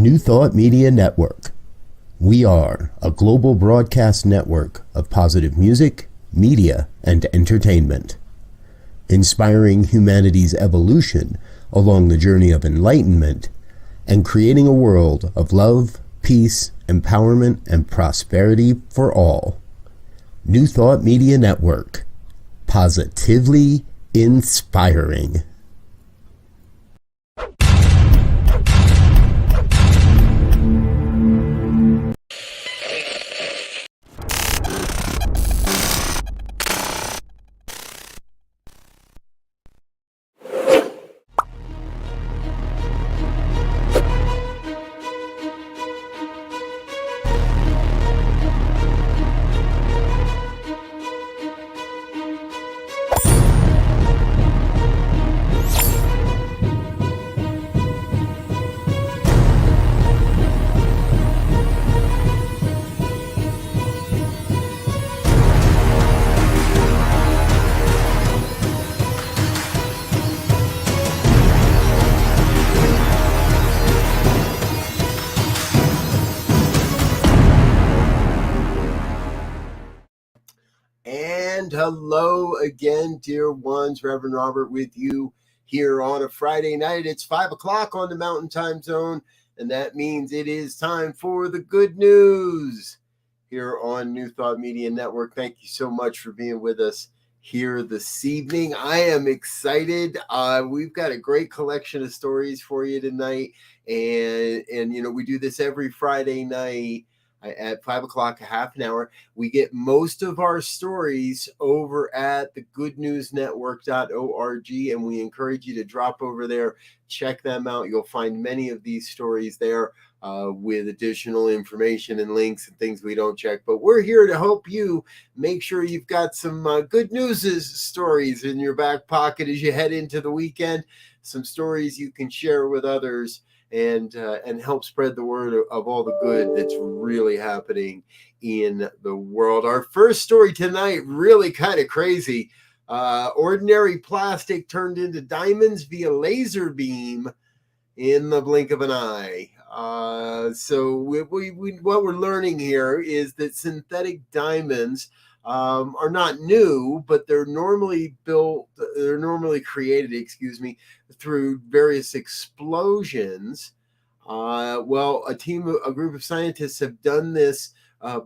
New Thought Media Network. We are a global broadcast network of positive music, media, and entertainment, inspiring humanity's evolution along the journey of enlightenment and creating a world of love, peace, empowerment, and prosperity for all. New Thought Media Network. Positively inspiring. Hello again, dear ones. Reverend Robert with you here on a Friday night. It's 5 o'clock on the Mountain Time Zone, and that means it is time for the good news here on New Thought Media Network. Thank you so much for being with us here this evening. I am excited. We've got a great collection of stories for you tonight, and you know, we do this every Friday night at 5 o'clock, a half an hour. We get most of our stories over at the goodnewsnetwork.org, and we encourage you to drop over there, check them out. You'll find many of these stories there with additional information and links and things we don't check. But we're here to help you make sure you've got some good news stories in your back pocket as you head into the weekend, some stories you can share with others, and help spread the word of all the good that's really happening in the world. Our first story tonight, really kind of crazy. Ordinary plastic turned into diamonds via laser beam in the blink of an eye. So what we're learning here is that synthetic diamonds are not new, but they're normally created, through various explosions. A group of scientists have done this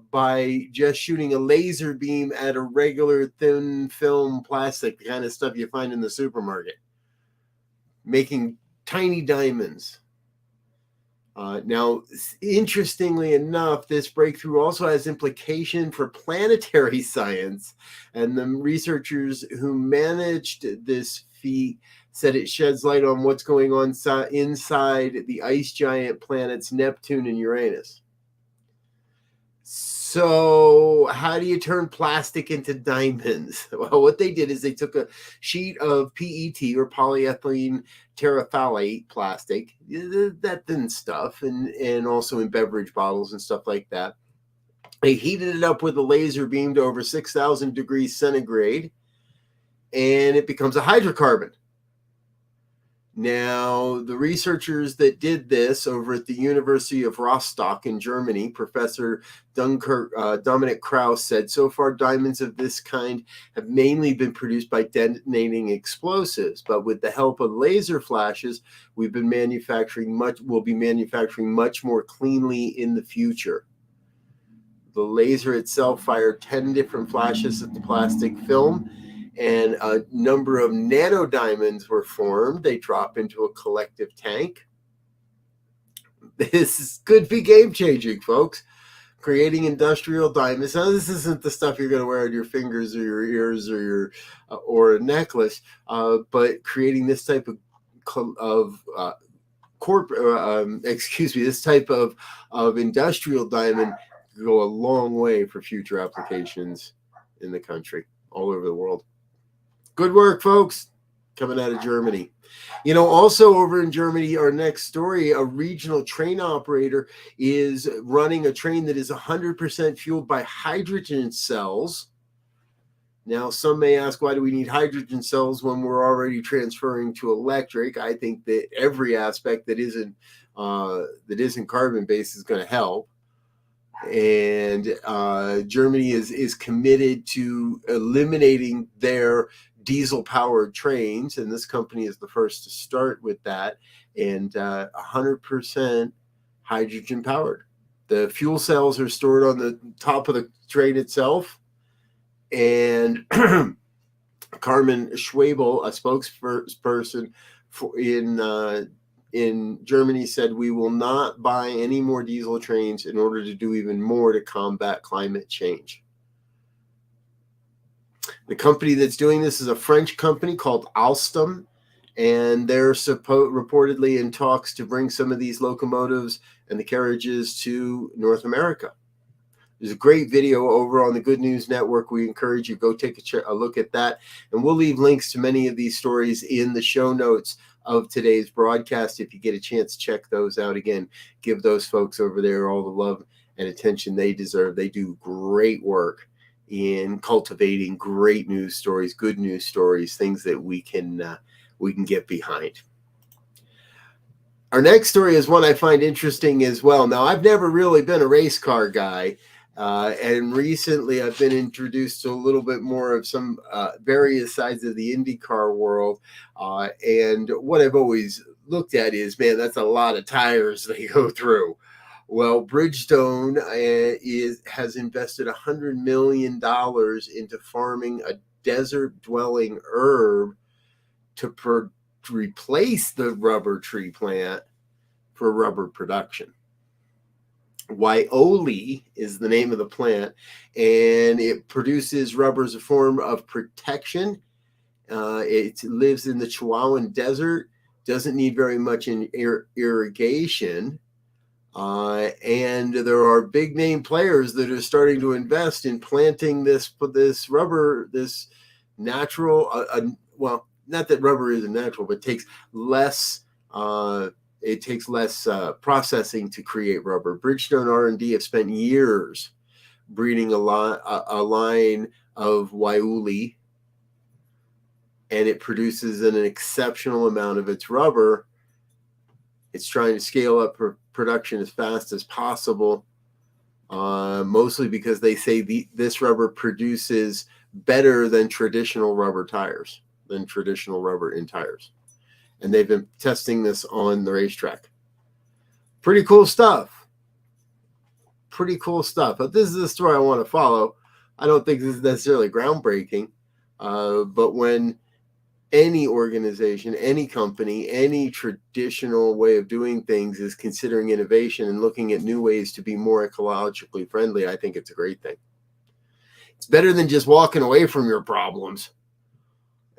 by just shooting a laser beam at a regular thin film plastic, the kind of stuff you find in the supermarket, making tiny diamonds. Now, interestingly enough, this breakthrough also has implication for planetary science, and the researchers who managed this feat said it sheds light on what's going on inside the ice giant planets Neptune and Uranus. So how do you turn plastic into diamonds? Well, what they did is they took a sheet of PET, or polyethylene terephthalate plastic, that thin stuff, and also in beverage bottles and stuff like that. They heated it up with a laser beam to over 6,000 degrees centigrade, and it becomes a hydrocarbon. Now, the researchers that did this over at the University of Rostock in Germany, Professor Dominic Krauss, said, so far diamonds of this kind have mainly been produced by detonating explosives, but with the help of laser flashes, we'll be manufacturing much more cleanly in the future. The laser itself fired 10 different flashes at the plastic film, and a number of nanodiamonds were formed. They drop into a collective tank. This could be game-changing, folks. Creating industrial diamonds. Now, this isn't the stuff you're going to wear on your fingers or your ears or a necklace, but creating this type this type of industrial diamond could go a long way for future applications in the country, all over the world. Good work, folks, coming out of Germany. You know, also over in Germany, our next story, a regional train operator is running a train that is 100% fueled by hydrogen cells. Now, some may ask, why do we need hydrogen cells when we're already transferring to electric? I think that every aspect that isn't carbon-based is going to help. And Germany is committed to eliminating their diesel-powered trains, and this company is the first to start with that, and 100% hydrogen-powered. The fuel cells are stored on the top of the train itself, and Carmen Schwabel, a spokesperson in Germany, said, we will not buy any more diesel trains in order to do even more to combat climate change. The company that's doing this is a French company called Alstom, and they're reportedly in talks to bring some of these locomotives and the carriages to North America. There's a great video over on the Good News Network. We encourage you to go take a look at that. And we'll leave links to many of these stories in the show notes of today's broadcast. If you get a chance, check those out. Again, give those folks over there all the love and attention they deserve. They do great work in cultivating great news stories, good news stories, things that we can get behind. Our next story is one I find interesting as well. Now, I've never really been a race car guy. And recently I've been introduced to a little bit more of some various sides of the IndyCar world. And what I've always looked at is, man, that's a lot of tires they go through. Well, Bridgestone has invested $100 million into farming a desert-dwelling herb to replace the rubber tree plant for rubber production. Waioli is the name of the plant, and it produces rubber as a form of protection. It lives in the Chihuahuan Desert, doesn't need very much irrigation, and there are big name players that are starting to invest in planting this rubber, this natural. Well, not that rubber isn't natural, but takes less. It takes less processing to create rubber. Bridgestone R&D have spent years breeding a line of Waioli, and it produces an exceptional amount of its rubber. It's trying to scale up production as fast as possible, mostly because they say this rubber produces better than traditional rubber in tires. And they've been testing this on the racetrack. Pretty cool stuff. But this is the story I want to follow. I don't think this is necessarily groundbreaking, but when any organization, any company, any traditional way of doing things is considering innovation and looking at new ways to be more ecologically friendly, I think it's a great thing. It's better than just walking away from your problems.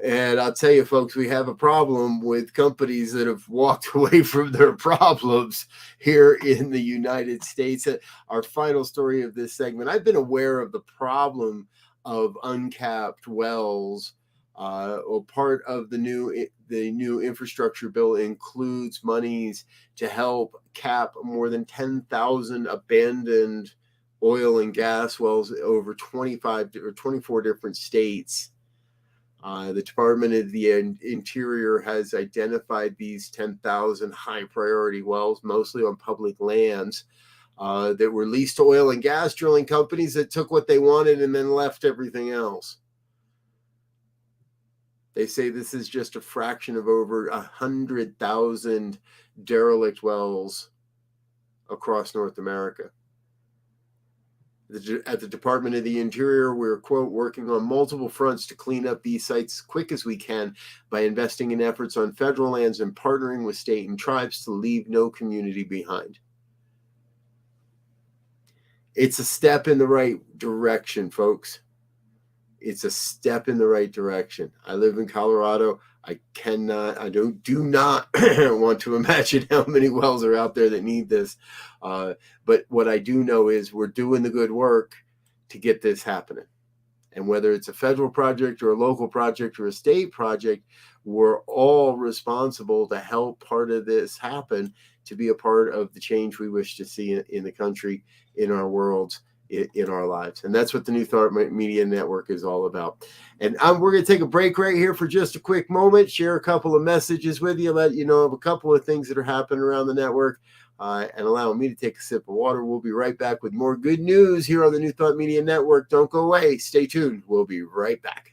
And I'll tell you, folks, we have a problem with companies that have walked away from their problems here in the United States. Our final story of this segment, I've been aware of the problem of uncapped wells. Part of the new infrastructure bill includes monies to help cap more than 10,000 abandoned oil and gas wells over 25 or 24 different states. The Department of the Interior has identified these 10,000 high priority wells, mostly on public lands, that were leased to oil and gas drilling companies that took what they wanted and then left everything else. They say this is just a fraction of over 100,000 derelict wells across North America. At the Department of the Interior, we're, quote, working on multiple fronts to clean up these sites as quick as we can by investing in efforts on federal lands and partnering with state and tribes to leave no community behind. It's a step in the right direction, folks. It's a step in the right direction. I live in Colorado. I do not want to imagine how many wells are out there that need this. But what I do know is we're doing the good work to get this happening. And whether it's a federal project or a local project or a state project, we're all responsible to help part of this happen, to be a part of the change we wish to see in the country, in our world, in our lives. And that's what the New Thought Media Network is all about. And we're going to take a break right here for just a quick moment, share a couple of messages with you, let you know of a couple of things that are happening around the network, and allow me to take a sip of water. We'll be right back with more good news here on the New Thought Media Network. Don't go away. Stay tuned. We'll be right back.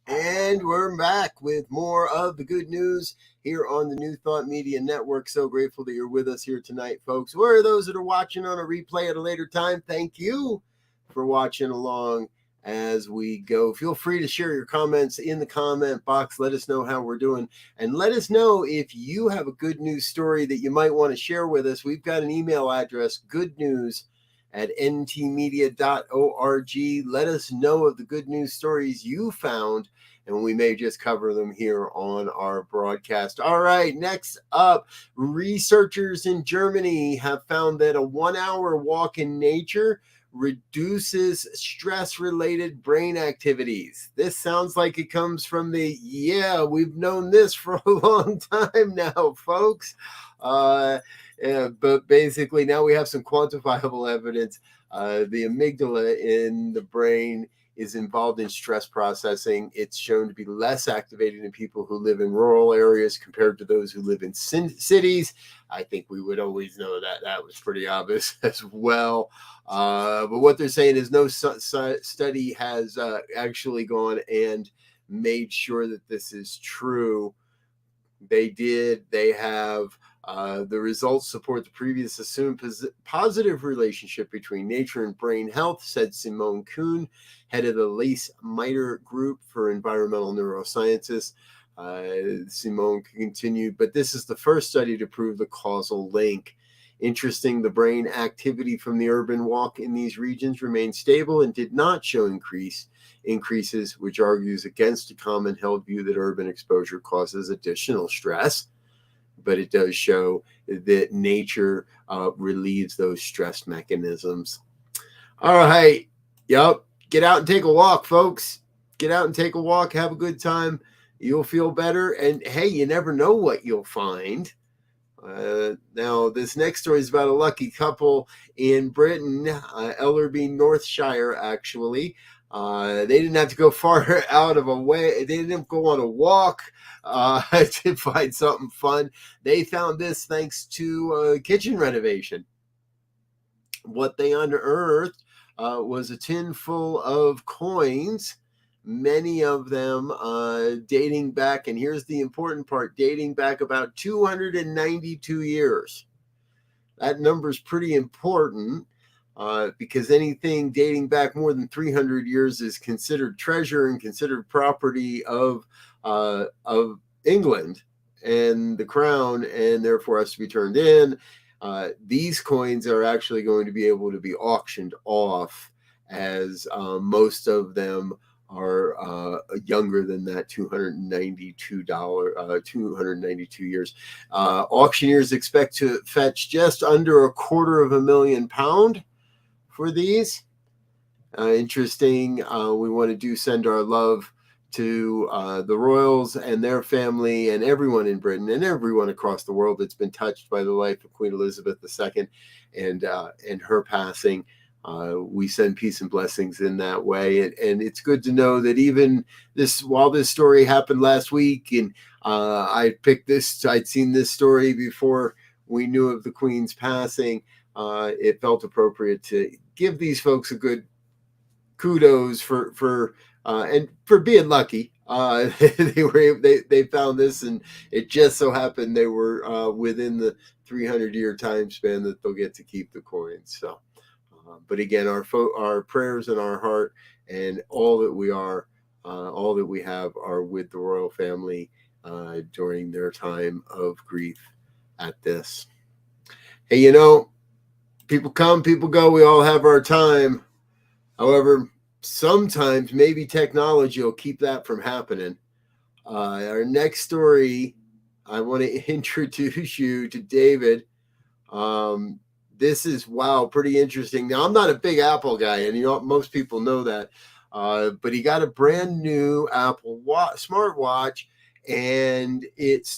And we're back with more of the good news here on the New Thought Media Network. So grateful that you're with us here tonight, folks. Where are those that are watching on a replay at a later time? Thank you for watching along as we go. Feel free to share your comments in the comment box. Let us know how we're doing. And let us know if you have a good news story that you might want to share with us. We've got an email address, goodnews@ntmedia.org. Let us know of the good news stories you found, and we may just cover them here on our broadcast. All right, next up, researchers in Germany have found that a 1-hour walk in nature reduces stress-related brain activities. This sounds like it comes from we've known this for a long time now, folks. But basically now we have some quantifiable evidence. The amygdala in the brain is involved in stress processing. It's shown to be less activated in people who live in rural areas compared to those who live in cities. I think we would always know that. That was pretty obvious as well. But what they're saying is no study has actually gone and made sure that this is true. They have the results support the previous assumed positive relationship between nature and brain health, said Simone Kuhn, head of the Lace Miter Group for Environmental Neurosciences. Simone continued, but this is the first study to prove the causal link. Interesting, the brain activity from the urban walk in these regions remained stable and did not show increases, which argues against a common held view that urban exposure causes additional stress. But it does show that nature relieves those stress mechanisms. All right. Yep. Get out and take a walk, folks. Get out and take a walk. Have a good time. You'll feel better. And hey, you never know what you'll find. Now, this next story is about a lucky couple in Britain, Ellerby, Northshire, actually. They didn't have to go far out of a way. They didn't go on a walk to find something fun. They found this thanks to kitchen renovation. What they unearthed was a tin full of coins, many of them dating back, and here's the important part, dating back about 292 years. That number is pretty important. Because anything dating back more than 300 years is considered treasure and considered property of England and the crown, and therefore has to be turned in. These coins are actually going to be able to be auctioned off, as most of them are younger than that 292 years. Auctioneers expect to fetch just under £250,000 for these. interesting. We want to send our love to the royals and their family and everyone in Britain and everyone across the world that's been touched by the life of Queen Elizabeth II and her passing. We send peace and blessings in that way. And it's good to know that even while this story happened last week, and I'd seen this story before we knew of the Queen's passing, it felt appropriate to give these folks a good kudos for being lucky. They found this, and it just so happened they were within the 300-year time span that they'll get to keep the coins. So, but again, our prayers and our heart and all that we are, all that we have, are with the royal family during their time of grief at this. Hey, people come, people go. We all have our time. However, sometimes maybe technology will keep that from happening. Our next story, I want to introduce you to David. This is, pretty interesting. Now, I'm not a big Apple guy, and most people know that. But he got a brand new Apple smartwatch, and it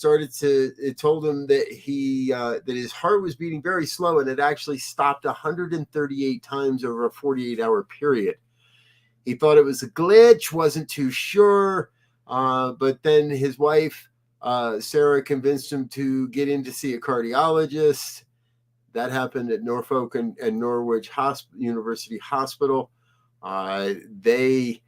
told him that that his heart was beating very slow, and it actually stopped 138 times over a 48-hour period. He thought it was a glitch, wasn't too sure, but then his wife, Sarah, convinced him to get in to see a cardiologist. That happened at Norfolk and Norwich University Hospital. They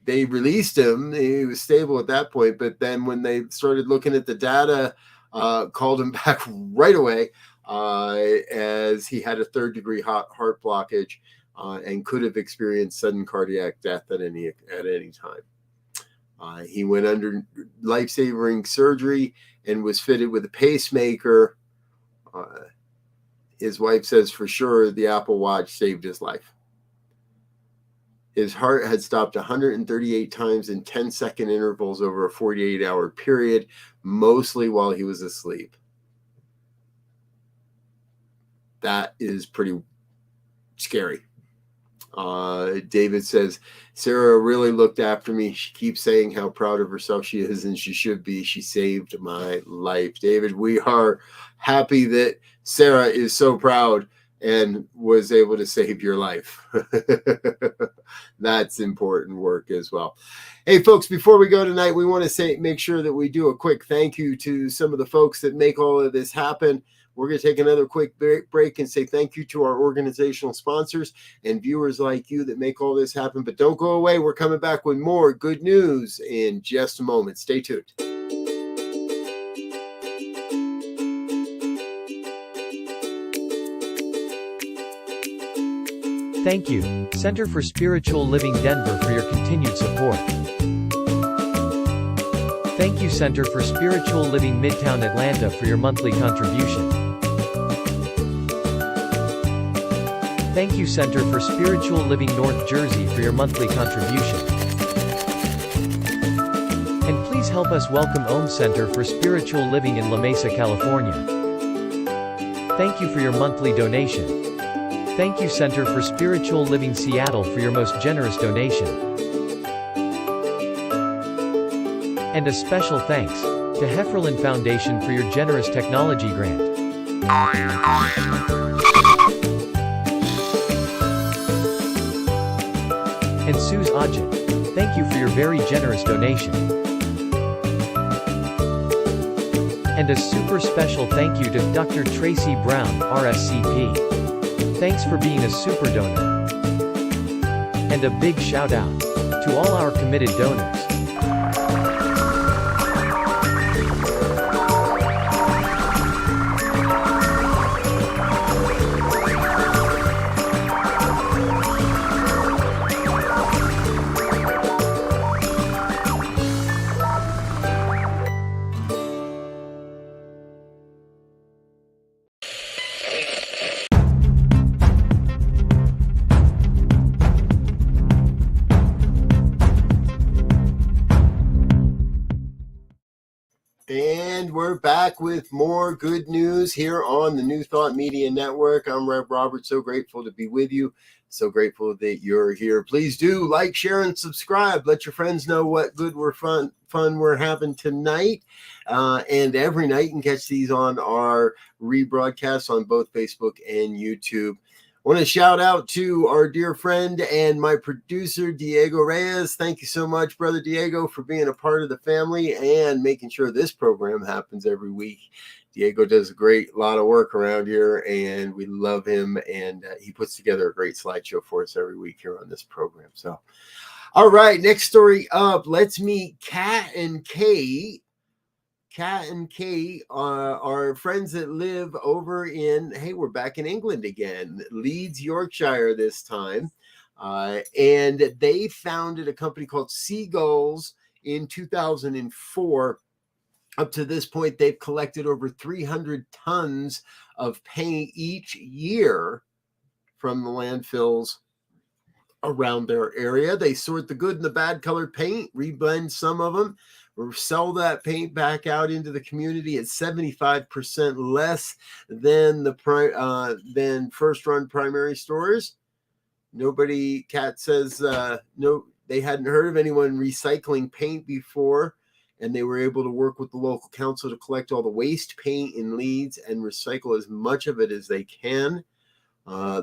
released him. He was stable at that point, but then when they started looking at the data, called him back right away as he had a third-degree heart blockage. And could have experienced sudden cardiac death at any time. He went under life-saving surgery and was fitted with a pacemaker. His wife says for sure the Apple Watch saved his life. His heart had stopped 138 times in 10-second intervals over a 48-hour period, mostly while he was asleep. That is pretty scary. David says, Sarah really looked after me. She keeps saying how proud of herself she is, and she should be. She saved my life. David, we are happy that Sarah is so proud and was able to save your life. That's important work as well. Hey, folks, before we go tonight, we want to make sure that we do a quick thank you to some of the folks that make all of this happen. We're going to take another quick break and say thank you to our organizational sponsors and viewers like you that make all this happen. But don't go away. We're coming back with more good news in just a moment. Stay tuned. Thank you, Center for Spiritual Living Denver, for your continued support. Thank you, Center for Spiritual Living Midtown Atlanta, for your monthly contribution. Thank you, Center for Spiritual Living North Jersey, for your monthly contribution. And please help us welcome Om Center for Spiritual Living in La Mesa, California. Thank you for your monthly donation. Thank you, Center for Spiritual Living Seattle, for your most generous donation. And a special thanks to Hefferlin Foundation for your generous technology grant. And Suze Ajit, thank you for your very generous donation. And a super special thank you to Dr. Tracy Brown, RSCP. Thanks for being a super donor. And a big shout out to all our committed donors. And we're back with more good news here on the New Thought Media Network. I'm Rev Robert. So grateful to be with you. So grateful that you're here. Please do like, share, and subscribe. Let your friends know what good fun we're having tonight. And every night you can catch these on our rebroadcasts on both Facebook and YouTube. I want to shout out to our dear friend and my producer, Diego Reyes. Thank you so much, Brother Diego, for being a part of the family and making sure this program happens every week. Diego does a great lot of work around here, and we love him, and he puts together a great slideshow for us every week here on this program. So, all right, next story up. Let's meet Kat and Kate. Kat and Kate are friends that live over in, hey, we're back in England again, Leeds, Yorkshire this time. And they founded a company called Seagulls in 2004. Up to this point, they've collected over 300 tons of paint each year from the landfills around their area. They sort the good and the bad colored paint, reblend some of them, or sell that paint back out into the community at 75% less than than first run primary stores. Nobody, Kat says, no, they hadn't heard of anyone recycling paint before, and they were able to work with the local council to collect all the waste paint in Leeds and recycle as much of it as they can.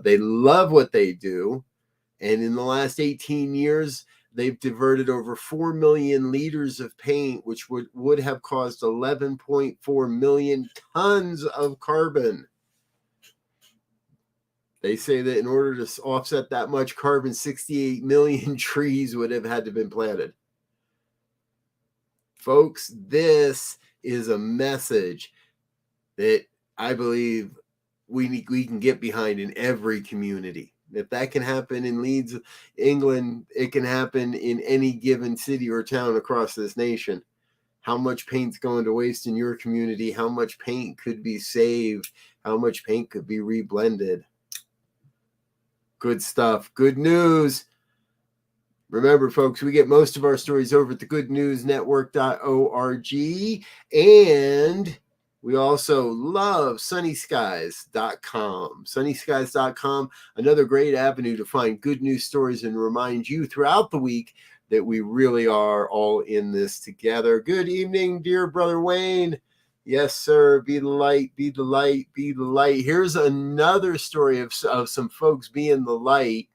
They love what they do. And in the last 18 years, they've diverted over 4 million liters of paint, which would have caused 11.4 million tons of carbon. They say that in order to offset that much carbon, 68 million trees would have had to have been planted. Folks, this is a message that I believe we can get behind in every community. If that can happen in Leeds, England, it can happen in any given city or town across this nation. How much paint's going to waste in your community? How much paint could be saved? How much paint could be reblended? Good stuff. Good news. Remember, folks, we get most of our stories over at the goodnewsnetwork.org, and we also love sunnyskies.com. Sunnyskies.com, another great avenue to find good news stories and remind you throughout the week that we really are all in this together. Good evening, dear brother Wayne. Yes, sir. Be the light, be the light, be the light. Here's another story of some folks being the light.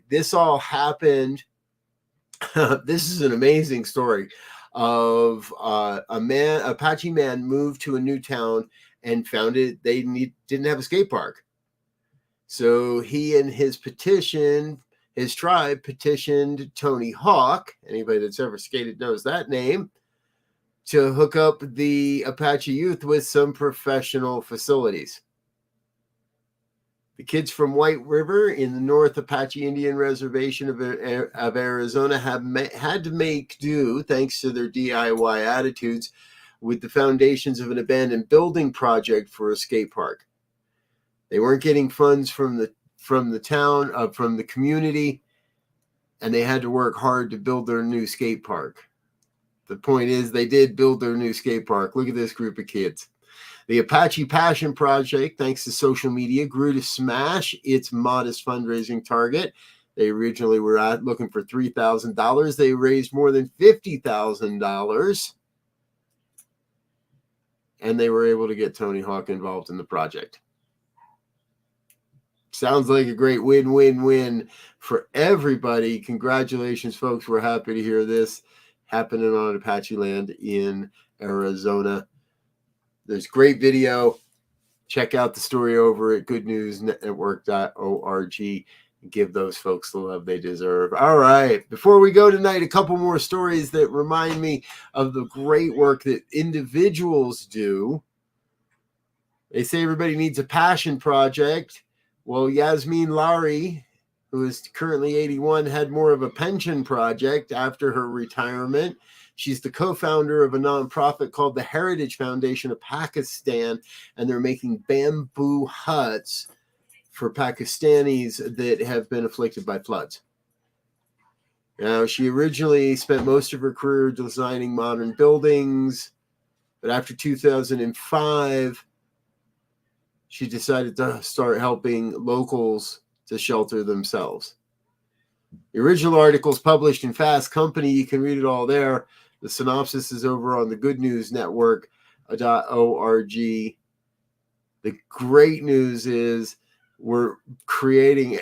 This all happened. This is an amazing story of Apache man moved to a new town and found it didn't have a skate park. So he and his tribe petitioned Tony Hawk, anybody that's ever skated knows that name, to hook up the Apache youth with some professional facilities. The kids from White River in the North Apache Indian Reservation of Arizona had to make do, thanks to their DIY attitudes, with the foundations of an abandoned building project for a skate park. They weren't getting funds from the town, from the community, and they had to work hard to build their new skate park. The point is, they did build their new skate park. Look at this group of kids. The Apache Passion Project, thanks to social media, grew to smash its modest fundraising target. They originally were looking for $3,000. They raised more than $50,000. And they were able to get Tony Hawk involved in the project. Sounds like a great win-win-win for everybody. Congratulations, folks. We're happy to hear this happening on Apache land in Arizona. There's great video. Check out the story over at goodnewsnetwork.org and give those folks the love they deserve. All right. Before we go tonight, a couple more stories that remind me of the great work that individuals do. They say everybody needs a passion project. Well, Yasmin Lari, who is currently 81, had more of a pension project after her retirement. She's the co-founder of a nonprofit called the Heritage Foundation of Pakistan, and they're making bamboo huts for Pakistanis that have been afflicted by floods. Now, she originally spent most of her career designing modern buildings, But after 2005, she decided to start helping locals to shelter themselves. The original article is published in Fast Company. You can read it all there. The synopsis is over on the Goodnews Network.org. The great news is we're creating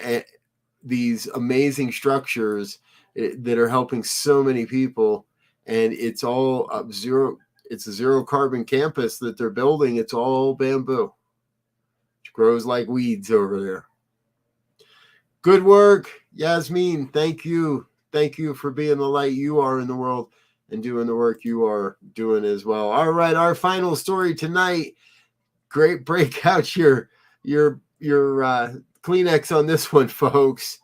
these amazing structures that are helping so many people, and it's all zero. It's a zero carbon campus that they're building. It's all bamboo. It grows like weeds over there. Good work, Yasmin. Thank you. Thank you for being the light you are in the world and doing the work you are doing as well. All right, our final story tonight. Great breakout your Kleenex on this one, folks.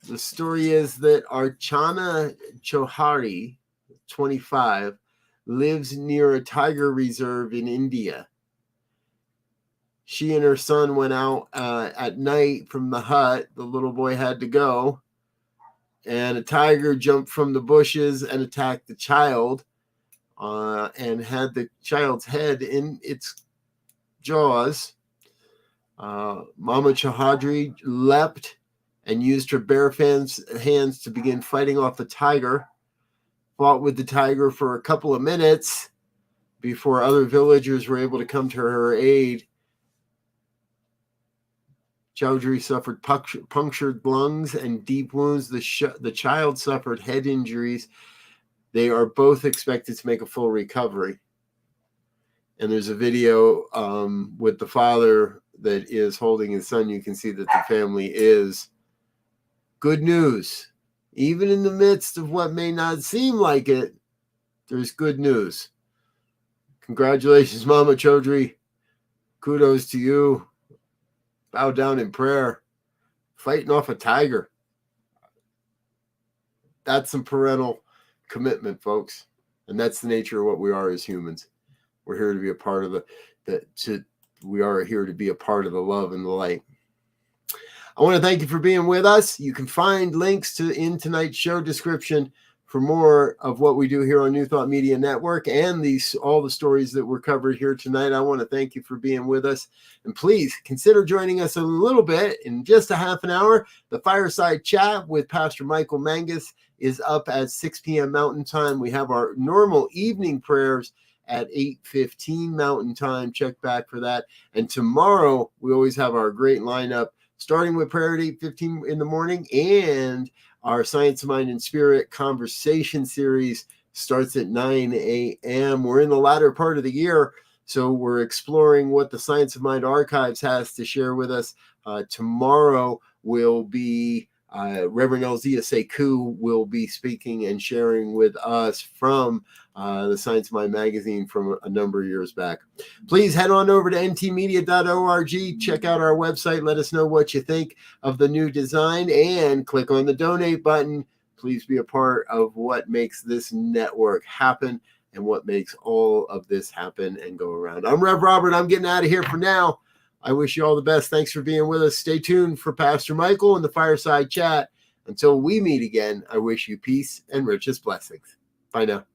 The story is that Archana Chauhari, 25, lives near a tiger reserve in India. She and her son went out at night from the hut. The little boy had to go. And a tiger jumped from the bushes and attacked the child and had the child's head in its jaws. Mama Chauhari leapt and used her bare hands to begin fighting off the tiger. Fought with the tiger for a couple of minutes before other villagers were able to come to her aid. Chowdhury suffered punctured lungs and deep wounds. The child suffered head injuries. They are both expected to make a full recovery. And there's a video with the father that is holding his son. You can see that the family is good news. Even in the midst of what may not seem like it, there's good news. Congratulations, Mama Chowdhury. Kudos to you. Bow down in prayer. Fighting off a tiger. That's some parental commitment, folks. And that's the nature of what we are as humans. We're here to be a part of we are here to be a part of the love and the light. I want to thank you for being with us. You can find links in tonight's show description for more of what we do here on New Thought Media Network and all the stories that were covered here tonight. I want to thank you for being with us. And please consider joining us a little bit in just a half an hour. The Fireside Chat with Pastor Michael Mangus is up at 6 p.m. Mountain Time. We have our normal evening prayers at 8:15 Mountain Time. Check back for that. And tomorrow, we always have our great lineup, starting with prayer at 8:15 in the morning, and our Science of Mind and Spirit conversation series starts at 9 a.m. We're in the latter part of the year, so we're exploring what the Science of Mind Archives has to share with us. Tomorrow will be Reverend Elzia Sekou will be speaking and sharing with us from the Science of Mind magazine from a number of years back. Please head on over to ntmedia.org. Check out our website. Let us know what you think of the new design and click on the donate button. Please be a part of what makes this network happen and what makes all of this happen and go around. I'm Rev Robert. I'm getting out of here for now. I wish you all the best. Thanks for being with us. Stay tuned for Pastor Michael and the Fireside Chat. Until we meet again, I wish you peace and richest blessings. Bye now.